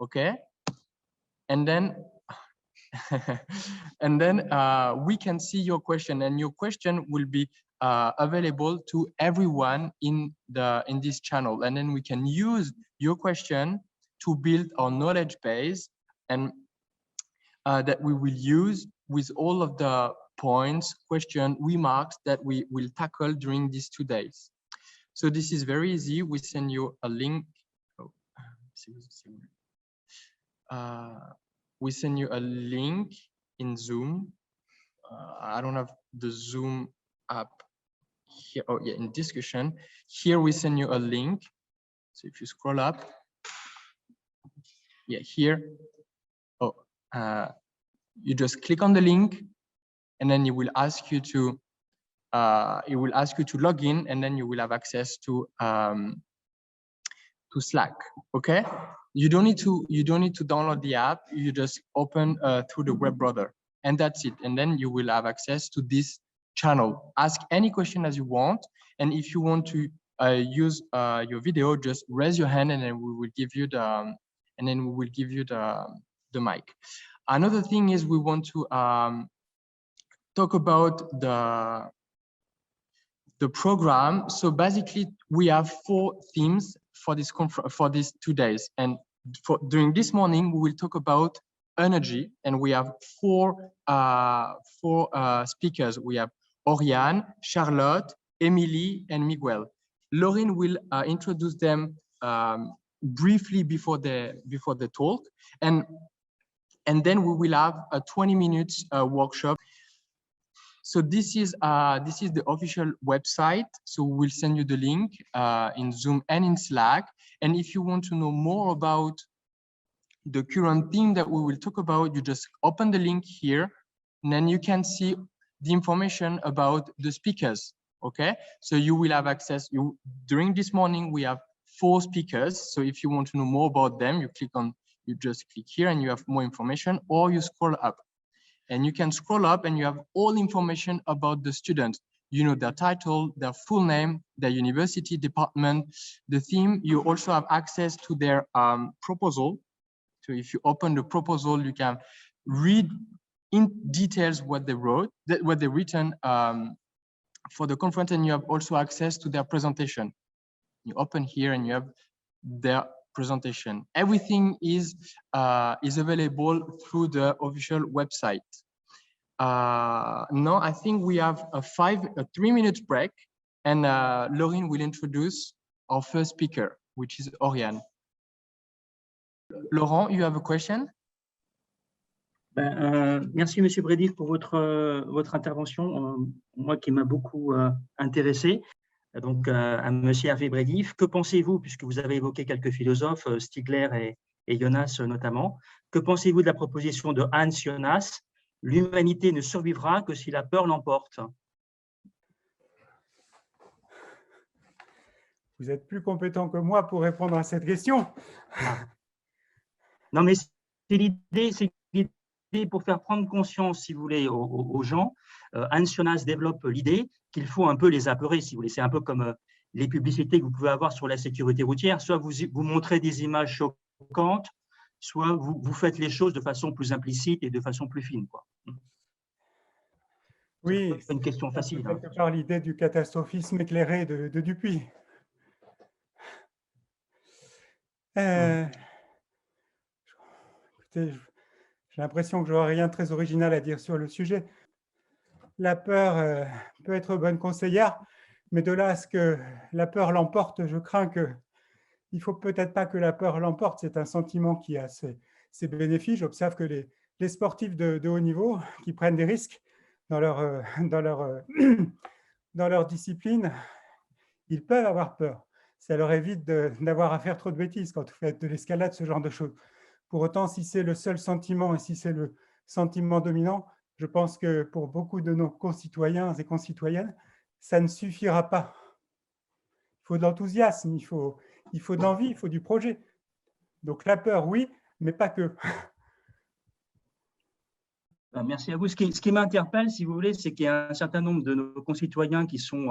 Speaker 4: Okay. And then, we can see your question, and your question will be available to everyone in this channel. And then we can use your question to build our knowledge base, and that we will use with all of the points, question, remarks that we will tackle during these 2 days. So this is very easy. We send you a link. We send you a link in Zoom. I don't have the Zoom app here. Oh yeah, in discussion. Here we send you a link. So if you scroll up, yeah, here. Oh, you just click on the link, and then it will ask you to log in, and then you will have access to Slack. Okay, you don't need to download the app. You just open through the web browser, and that's it. And then you will have access to this channel. Ask any question as you want, and if you want to use your video, just raise your hand, and then we will give you the mic. Another thing is we want to talk about the program. So basically, we have 4 themes for this 2 days, and during this morning we will talk about energy, and we have four speakers. We have Oriane, Charlotte, Emily, and Miguel. Lauren will introduce them briefly before the talk, and then we will have a 20 minutes workshop. So this is the official website. So we'll send you the link in Zoom and in Slack. And if you want to know more about the current theme that we will talk about, you just open the link here, and then you can see the information about the speakers. Okay, so you will have access. During this morning we have 4 speakers. So if you want to know more about them, you just click here and you have more information, or you scroll up. And you can scroll up and you have all information about the students. You know their title, their full name, their university, department, the theme. You also have access to their proposal. So if you open the proposal, you can read in details what they wrote, what they written for the conference, and you have also access to their presentation. You open here and you have their presentation. Everything is available through the official website. Now I think we have a 3-minute break, and Laurine will introduce our first speaker, which is Oriane. Laurent, you have a question?
Speaker 5: Merci, Monsieur Bredif, pour votre intervention, moi qui m'a beaucoup intéressé. Donc, à Monsieur Hervé Bredif, que pensez-vous, puisque vous avez évoqué quelques philosophes, Stigler et Jonas notamment, que pensez-vous de la proposition de Hans Jonas, l'humanité ne survivra que si la peur l'emporte?
Speaker 2: Vous êtes plus compétent que moi pour répondre à cette question.
Speaker 5: Non, mais c'est l'idée pour faire prendre conscience, si vous voulez, aux gens. Hans Jonas développe l'idée qu'il faut un peu les apeurer, si vous voulez. C'est un peu comme les publicités que vous pouvez avoir sur la sécurité routière. Soit vous montrez des images choquantes, soit vous faites les choses de façon plus implicite et de façon plus fine, quoi.
Speaker 2: Oui,
Speaker 5: c'est une question facile.
Speaker 2: Quelque part l'idée du catastrophisme éclairé de Dupuy. Écoutez, j'ai l'impression que je n'aurai rien de très original à dire sur le sujet. La peur peut être bonne conseillère, mais de là à ce que la peur l'emporte, je crains qu'il ne faut peut-être pas que la peur l'emporte. C'est un sentiment qui a ses bénéfices. J'observe que les sportifs de haut niveau qui prennent des risques dans leur discipline, ils peuvent avoir peur. Ça leur évite d'avoir à faire trop de bêtises quand vous faites de l'escalade, ce genre de choses. Pour autant, si c'est le seul sentiment et si c'est le sentiment dominant, je pense que pour beaucoup de nos concitoyens et concitoyennes, ça ne suffira pas. Il faut de l'enthousiasme, il faut de l'envie, il faut du projet. Donc la peur, oui, mais pas que.
Speaker 5: Merci à vous. Ce qui m'interpelle, si vous voulez, c'est qu'il y a un certain nombre de nos concitoyens qui sont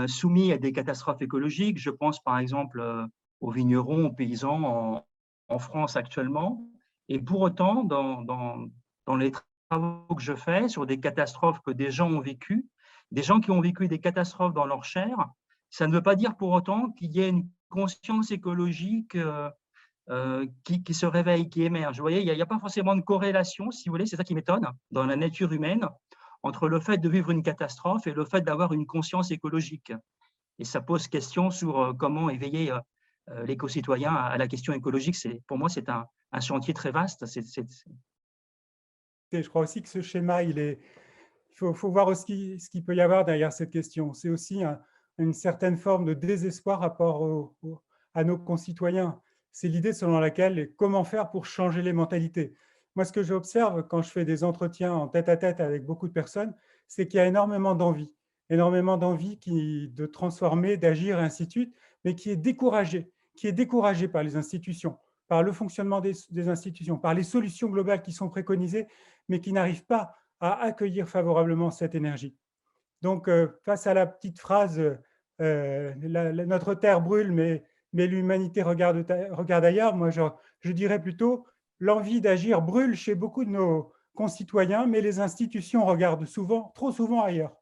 Speaker 5: soumis à des catastrophes écologiques. Je pense par exemple aux vignerons, aux paysans en France actuellement. Et pour autant, dans les travaux que je fais sur des catastrophes que des gens ont vécues, des gens qui ont vécu des catastrophes dans leur chair, ça ne veut pas dire pour autant qu'il y ait une conscience écologique qui se réveille, qui émerge. Vous voyez, il n'y a pas forcément de corrélation, si vous voulez, c'est ça qui m'étonne, dans la nature humaine, entre le fait de vivre une catastrophe et le fait d'avoir une conscience écologique. Et ça pose question sur comment éveiller les concitoyens à la question écologique. Pour moi, c'est un chantier très vaste.
Speaker 2: Je crois aussi que ce schéma, il faut voir aussi ce qu'il peut y avoir derrière cette question. C'est aussi une certaine forme de désespoir par rapport à nos concitoyens. C'est l'idée selon laquelle comment faire pour changer les mentalités. Moi, ce que j'observe quand je fais des entretiens en tête-à-tête avec beaucoup de personnes, c'est qu'il y a énormément d'envie de transformer, d'agir, et ainsi de suite, mais qui est découragé par les institutions, par le fonctionnement des institutions, par les solutions globales qui sont préconisées, mais qui n'arrivent pas à accueillir favorablement cette énergie. Donc, face à la petite phrase « notre terre brûle, mais l'humanité regarde ailleurs », moi, je dirais plutôt « l'envie d'agir brûle chez beaucoup de nos concitoyens, mais les institutions regardent trop souvent ailleurs ».